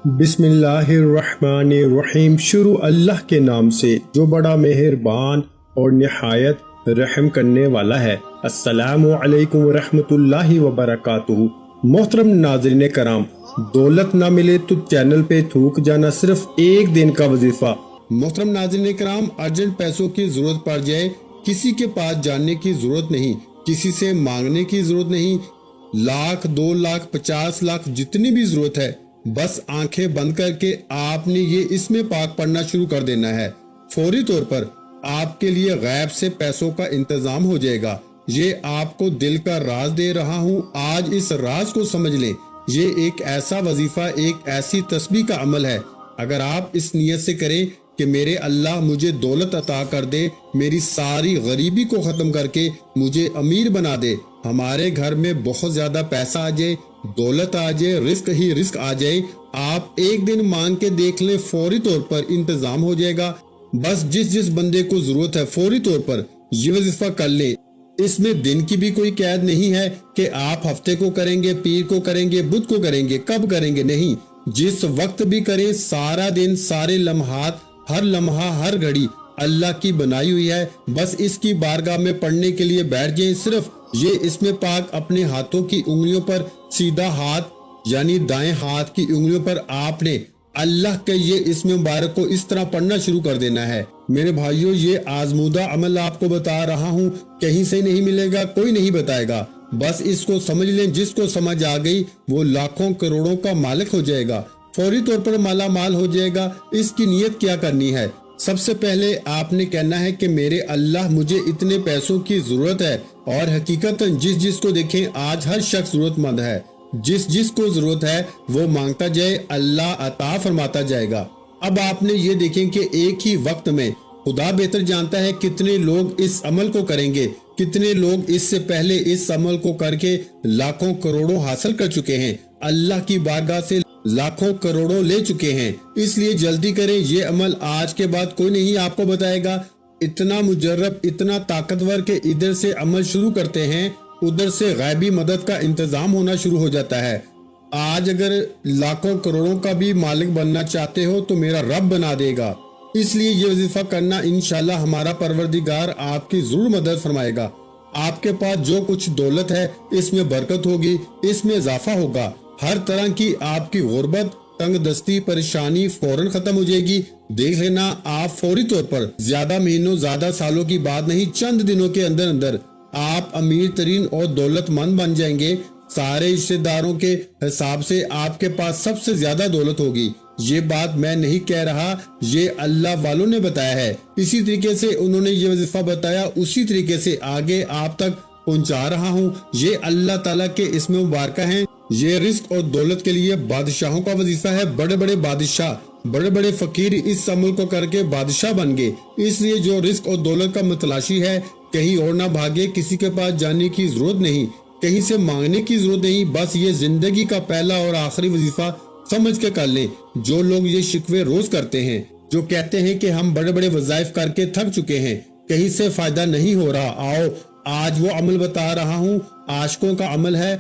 بسم اللہ الرحمن الرحیم۔ شروع اللہ کے نام سے جو بڑا مہربان اور نہایت رحم کرنے والا ہے۔ السلام علیکم ورحمۃ اللہ وبرکاتہ۔ محترم ناظرین کرام، دولت نہ ملے تو چینل پہ تھوک جانا صرف ایک دن کا وظیفہ۔ محترم ناظرین کرام، ارجنٹ پیسوں کی ضرورت پڑ جائے، کسی کے پاس جانے کی ضرورت نہیں، کسی سے مانگنے کی ضرورت نہیں، 1,00,000 2,00,000 50 لاکھ جتنی بھی ضرورت ہے، بس آنکھیں بند کر کے آپ نے یہ اسم پاک پڑھنا شروع کر دینا ہے۔ فوری طور پر آپ کے لیے غیب سے پیسوں کا انتظام ہو جائے گا۔ یہ آپ کو دل کا راز دے رہا ہوں، آج اس راز کو سمجھ لیں۔ یہ ایک ایسا وظیفہ، ایک ایسی تسبیح کا عمل ہے، اگر آپ اس نیت سے کریں کہ میرے اللہ مجھے دولت عطا کر دے، میری ساری غریبی کو ختم کر کے مجھے امیر بنا دے، ہمارے گھر میں بہت زیادہ پیسہ آ جائے، دولت آ جائے، رزق ہی رزق آ جائے، آپ ایک دن مانگ کے دیکھ لیں، فوری طور پر انتظام ہو جائے گا۔ بس جس بندے کو ضرورت ہے فوری طور پر یہ وظیفہ کر لیں۔ اس میں دن کی بھی کوئی قید نہیں ہے کہ آپ ہفتے کو کریں گے، پیر کو کریں گے، بدھ کو کریں گے، کب کریں گے، نہیں، جس وقت بھی کریں، سارا دن، سارے لمحات، ہر لمحہ، ہر گھڑی اللہ کی بنائی ہوئی ہے۔ بس اس کی بارگاہ میں پڑھنے کے لیے بیٹھ جائیں۔ صرف یہ اسم پاک اپنے ہاتھوں کی انگلیوں پر، سیدھا ہاتھ یعنی دائیں ہاتھ کی انگلیوں پر آپ نے اللہ کے یہ اسم مبارک کو اس طرح پڑھنا شروع کر دینا ہے۔ میرے بھائیوں، یہ آزمودہ عمل آپ کو بتا رہا ہوں، کہیں سے نہیں ملے گا، کوئی نہیں بتائے گا، بس اس کو سمجھ لیں۔ جس کو سمجھ آ گئی وہ لاکھوں کروڑوں کا مالک ہو جائے گا، فوری طور پر مالا مال ہو جائے گا۔ اس کی نیت کیا کرنی ہے؟ سب سے پہلے آپ نے کہنا ہے کہ میرے اللہ مجھے اتنے پیسوں کی ضرورت ہے، اور حقیقت جس کو دیکھیں آج ہر شخص ضرورت مند ہے، جس کو ضرورت ہے وہ مانگتا جائے، اللہ عطا فرماتا جائے گا۔ اب آپ نے یہ دیکھیں کہ ایک ہی وقت میں خدا بہتر جانتا ہے کتنے لوگ اس عمل کو کریں گے، کتنے لوگ اس سے پہلے اس عمل کو کر کے لاکھوں کروڑوں حاصل کر چکے ہیں، اللہ کی بارگاہ سے لاکھوں کروڑوں لے چکے ہیں۔ اس لیے جلدی کریں، یہ عمل آج کے بعد کوئی نہیں آپ کو بتائے گا۔ اتنا مجرب، اتنا طاقتور کہ ادھر سے عمل شروع کرتے ہیں، ادھر سے غیبی مدد کا انتظام ہونا شروع ہو جاتا ہے۔ آج اگر لاکھوں کروڑوں کا بھی مالک بننا چاہتے ہو تو میرا رب بنا دے گا۔ اس لیے یہ وظیفہ کرنا، انشاءاللہ ہمارا پروردگار آپ کی ضرور مدد فرمائے گا۔ آپ کے پاس جو کچھ دولت ہے اس میں برکت ہوگی، اس میں اضافہ ہوگا، ہر طرح کی آپ کی غربت، تنگ دستی، پریشانی فوراً ختم ہو جائے گی۔ دیکھ لینا آپ فوری طور پر، زیادہ مہینوں، زیادہ سالوں کی بات نہیں، چند دنوں کے اندر اندر آپ امیر ترین اور دولت مند بن جائیں گے۔ سارے رشتہ داروں کے حساب سے آپ کے پاس سب سے زیادہ دولت ہوگی۔ یہ بات میں نہیں کہہ رہا، یہ اللہ والوں نے بتایا ہے۔ اسی طریقے سے انہوں نے یہ وظیفہ بتایا، اسی طریقے سے آگے آپ تک پہنچا رہا ہوں۔ یہ اللہ تعالیٰ کے اسم مبارکہ ہیں۔ یہ رزق اور دولت کے لیے بادشاہوں کا وظیفہ ہے۔ بڑے بڑے بادشاہ، بڑے بڑے فقیر اس عمل کو کر کے بادشاہ بن گئے۔ اس لیے جو رزق اور دولت کا متلاشی ہے، کہیں اور نہ بھاگے، کسی کے پاس جانے کی ضرورت نہیں، کہیں سے مانگنے کی ضرورت نہیں، بس یہ زندگی کا پہلا اور آخری وظیفہ سمجھ کے کر لیں۔ جو لوگ یہ شکوے روز کرتے ہیں، جو کہتے ہیں کہ ہم بڑے بڑے وظائف کر کے تھک چکے ہیں، کہیں سے فائدہ نہیں ہو رہا، آؤ آج وہ عمل بتا رہا ہوں، عاشقوں کا عمل ہے۔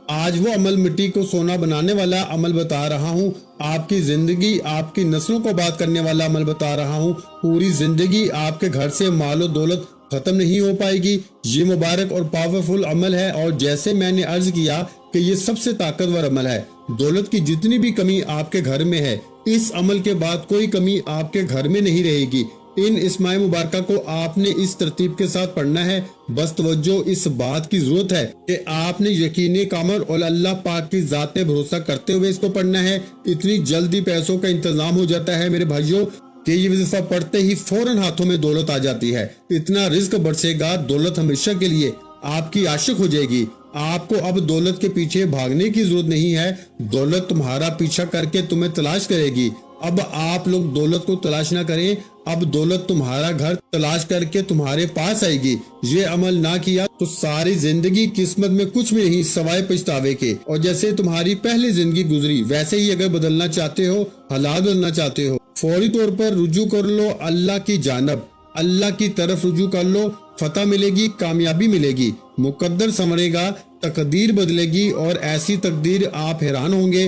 آج وہ عمل مٹی کو سونا بنانے والا عمل بتا رہا ہوں، آپ کی زندگی، آپ کی نسلوں کو بات کرنے والا عمل بتا رہا ہوں۔ پوری زندگی آپ کے گھر سے مال و دولت ختم نہیں ہو پائے گی۔ یہ مبارک اور پاورفل عمل ہے، اور جیسے میں نے عرض کیا کہ یہ سب سے طاقتور عمل ہے۔ دولت کی جتنی بھی کمی آپ کے گھر میں ہے، اس عمل کے بعد کوئی کمی آپ کے گھر میں نہیں رہے گی۔ ان اسماء مبارکہ کو آپ نے اس ترتیب کے ساتھ پڑھنا ہے۔ بس توجہ اس بات کی ضرورت ہے کہ آپ نے یقین کامل اور اللہ پاک کی ذات پہ بھروسہ کرتے ہوئے اس کو پڑھنا ہے۔ اتنی جلدی پیسوں کا انتظام ہو جاتا ہے میرے بھائیوں کہ یہ وظیفہ پڑھتے ہی فوراً ہاتھوں میں دولت آ جاتی ہے۔ اتنا رزق برسے گا، دولت ہمیشہ کے لیے آپ کی عاشق ہو جائے گی۔ آپ کو اب دولت کے پیچھے بھاگنے کی ضرورت نہیں ہے، دولت تمہارا پیچھا کر کے تمہیں تلاش کرے گی۔ اب آپ لوگ دولت کو تلاش نہ کریں، اب دولت تمہارا گھر تلاش کر کے تمہارے پاس آئے گی۔ یہ عمل نہ کیا تو ساری زندگی قسمت میں کچھ بھی نہیں سوائے پچھتاوے کے، اور جیسے تمہاری پہلی زندگی گزری ویسے ہی اگر بدلنا چاہتے ہو، حالات بدلنا چاہتے ہو، فوری طور پر رجوع کر لو اللہ کی جانب، اللہ کی طرف رجوع کر لو، فتح ملے گی، کامیابی ملے گی، مقدر سنورے گا، تقدیر بدلے گی، اور ایسی تقدیر آپ حیران ہوں گے۔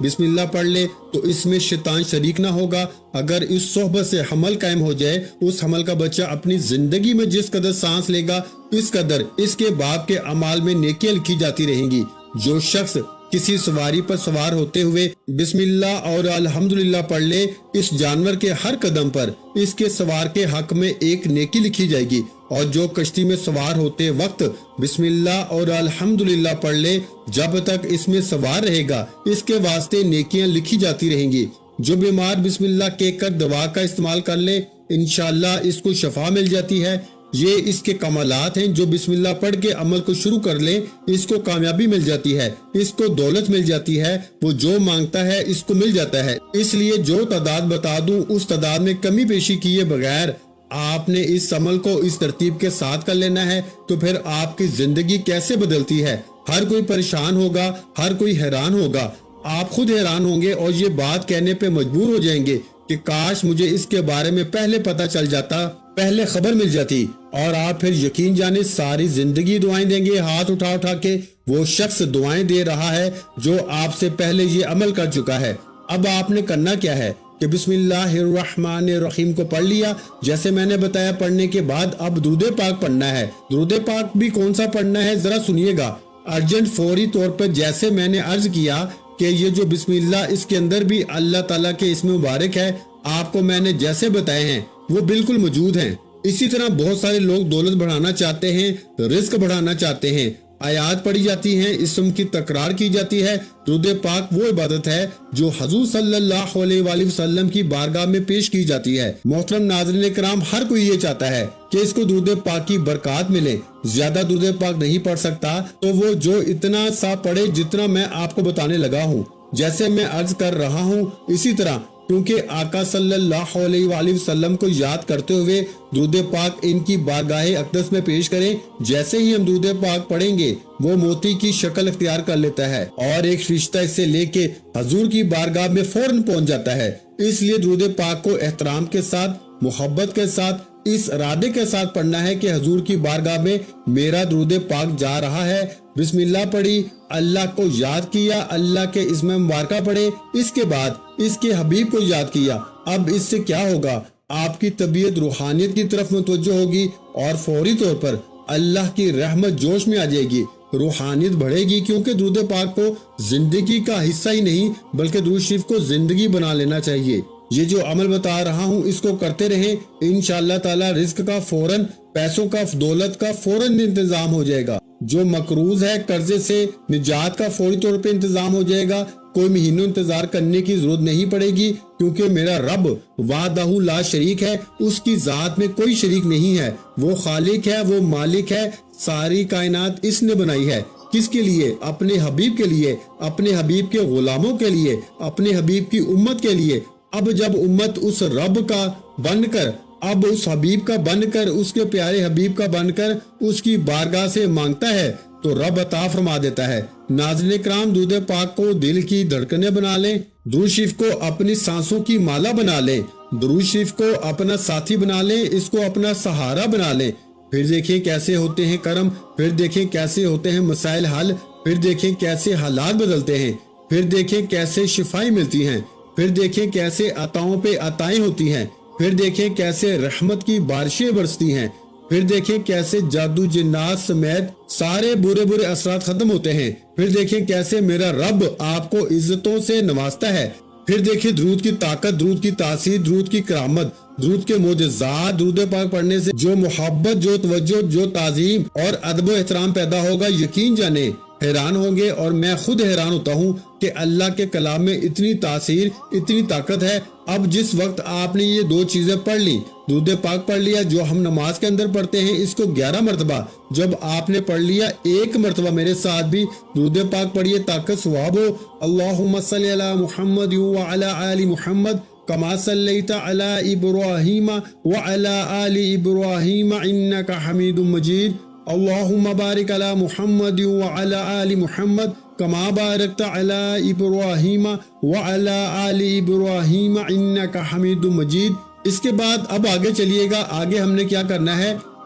بسم اللہ پڑھ لے تو اس میں شیطان شریک نہ ہوگا۔ اگر اس صحبت سے حمل قائم ہو جائے، اس حمل کا بچہ اپنی زندگی میں جس قدر سانس لے گا اس قدر اس کے باپ کے اعمال میں نیکیاں لکھی جاتی رہیں گی۔ جو شخص کسی سواری پر سوار ہوتے ہوئے بسم اللہ اور الحمدللہ پڑھ لے، اس جانور کے ہر قدم پر اس کے سوار کے حق میں ایک نیکی لکھی جائے گی، اور جو کشتی میں سوار ہوتے وقت بسم اللہ اور الحمدللہ پڑھ لے، جب تک اس میں سوار رہے گا اس کے واسطے نیکیاں لکھی جاتی رہیں گی۔ جو بیمار بسم اللہ کہہ کر دوا کا استعمال کر لے، انشاءاللہ اس کو شفا مل جاتی ہے۔ یہ اس کے کمالات ہیں۔ جو بسم اللہ پڑھ کے عمل کو شروع کر لے اس کو کامیابی مل جاتی ہے، اس کو دولت مل جاتی ہے، وہ جو مانگتا ہے اس کو مل جاتا ہے۔ اس لیے جو تعداد بتا دوں اس تعداد میں کمی بیشی کیے بغیر آپ نے اس عمل کو اس ترتیب کے ساتھ کر لینا ہے، تو پھر آپ کی زندگی کیسے بدلتی ہے۔ ہر کوئی پریشان ہوگا، ہر کوئی حیران ہوگا، آپ خود حیران ہوں گے اور یہ بات کہنے پہ مجبور ہو جائیں گے کہ کاش مجھے اس کے بارے میں پہلے پتہ چل جاتا، پہلے خبر مل جاتی۔ اور آپ پھر یقین جانے ساری زندگی دعائیں دیں گے ہاتھ اٹھا اٹھا کے۔ وہ شخص دعائیں دے رہا ہے جو آپ سے پہلے یہ عمل کر چکا ہے۔ اب آپ نے کرنا کیا ہے کہ بسم اللہ الرحمن الرحیم کو پڑھ لیا جیسے میں نے بتایا۔ پڑھنے کے بعد اب درود پاک پڑھنا ہے۔ درود پاک بھی کون سا پڑھنا ہے ذرا سنیے گا، ارجنٹ فوری طور پر۔ جیسے میں نے عرض کیا کہ یہ جو بسم اللہ اس کے اندر بھی اللہ تعالیٰ کے اسم مبارک ہے، آپ کو میں نے جیسے بتائے ہیں وہ بالکل موجود ہیں۔ اسی طرح بہت سارے لوگ دولت بڑھانا چاہتے ہیں، رزق بڑھانا چاہتے ہیں، آیات پڑھی جاتی ہیں، اسم کی تکرار کی جاتی ہے۔ درود پاک وہ عبادت ہے جو حضور صلی اللہ علیہ وآلہ وسلم کی بارگاہ میں پیش کی جاتی ہے۔ محترم ناظرین کرام، ہر کوئی یہ چاہتا ہے کہ اس کو درود پاک کی برکات ملے۔ زیادہ درود پاک نہیں پڑھ سکتا تو وہ جو اتنا سا پڑھے جتنا میں آپ کو بتانے لگا ہوں۔ جیسے میں عرض کر رہا ہوں اسی طرح، کیونکہ آقا صلی اللہ علیہ وآلہ وسلم کو یاد کرتے ہوئے درود پاک ان کی بارگاہ اقدس میں پیش کریں۔ جیسے ہی ہم درود پاک پڑھیں گے وہ موتی کی شکل اختیار کر لیتا ہے اور ایک فرشتہ اسے لے کے حضور کی بارگاہ میں فوراً پہنچ جاتا ہے۔ اس لیے درود پاک کو احترام کے ساتھ، محبت کے ساتھ، اس ارادے کے ساتھ پڑھنا ہے کہ حضور کی بارگاہ میں میرا درود پاک جا رہا ہے۔ بسم اللہ پڑھی، اللہ کو یاد کیا، اللہ کے اسم مبارکہ پڑھے، اس کے بعد اس کے حبیب کو یاد کیا۔ اب اس سے کیا ہوگا؟ آپ کی طبیعت روحانیت کی طرف متوجہ ہوگی اور فوری طور پر اللہ کی رحمت جوش میں آ جائے گی، روحانیت بڑھے گی، کیونکہ درود پاک کو زندگی کا حصہ ہی نہیں بلکہ درود شریف کو زندگی بنا لینا چاہیے۔ یہ جو عمل بتا رہا ہوں اس کو کرتے رہیں، انشاءاللہ تعالی رزق کا فوراً، پیسوں کا، دولت کا فوراً انتظام ہو جائے گا۔ جو مقروض ہے قرضے سے، نجات کا فوری طور پہ انتظام ہو جائے گا۔ کوئی مہینوں انتظار کرنے کی ضرورت نہیں پڑے گی، کیونکہ میرا رب وحدہ لا شریک ہے، اس کی ذات میں کوئی شریک نہیں ہے، وہ خالق ہے، وہ مالک ہے، ساری کائنات اس نے بنائی ہے۔ کس کے لیے؟ اپنے حبیب کے لیے، اپنے حبیب کے غلاموں کے لیے، اپنے حبیب کی امت کے لیے۔ اب جب امت اس رب کا بن کر، اب اس حبیب کا بن کر، اس کے پیارے حبیب کا بن کر اس کی بارگاہ سے مانگتا ہے تو رب عطا فرما دیتا ہے۔ ناظرین کرام، درود پاک کو دل کی دھڑکنیں بنا لیں، درود شریف کو اپنی سانسوں کی مالا بنا لیں، درود شریف کو اپنا ساتھی بنا لیں، اس کو اپنا سہارا بنا لیں۔ پھر دیکھیں کیسے ہوتے ہیں کرم، پھر دیکھیں کیسے ہوتے ہیں مسائل حل، پھر دیکھیں کیسے حالات بدلتے ہیں، پھر دیکھیں کیسے شفائیں ملتی ہیں، پھر دیکھیں کیسے عطاؤں پہ عطائیں ہوتی ہیں، پھر دیکھیں کیسے رحمت کی بارشیں برستی ہیں، پھر دیکھیں کیسے جادو جنات سمیت سارے برے برے اثرات ختم ہوتے ہیں، پھر دیکھیں کیسے میرا رب آپ کو عزتوں سے نوازتا ہے، پھر دیکھیں درود کی طاقت، درود کی تاثیر، درود کی کرامت، درود کے معجزات۔ درود پاک پڑھنے سے جو محبت، جو توجہ، جو تعظیم اور ادب و احترام پیدا ہوگا، یقین جانے حیران ہوں گے، اور میں خود حیران ہوتا ہوں کہ اللہ کے کلام میں اتنی تاثیر، اتنی طاقت ہے۔ اب جس وقت آپ نے یہ دو چیزیں پڑھ لی، درود پاک پڑھ لیا جو ہم نماز کے اندر پڑھتے ہیں، اس کو 11 مرتبہ جب آپ نے پڑھ لیا، ایک مرتبہ میرے ساتھ بھی درود پاک پڑھیے تاکہ ثواب ہو۔ اللہم صلی علی محمد وعلی آل محمد کما صلیت علی ابراہیم وعلی آل ابراہیم انک حمید مجید۔ اللہم بارک علی محمد وعلی آل محمد کما بارکت علی ابراہیم وعلی آل ابراہیم انک حمید مجید۔ اس کے بعد اب آگے چلیے گا، آگے ہم نے کیا کرنا ہے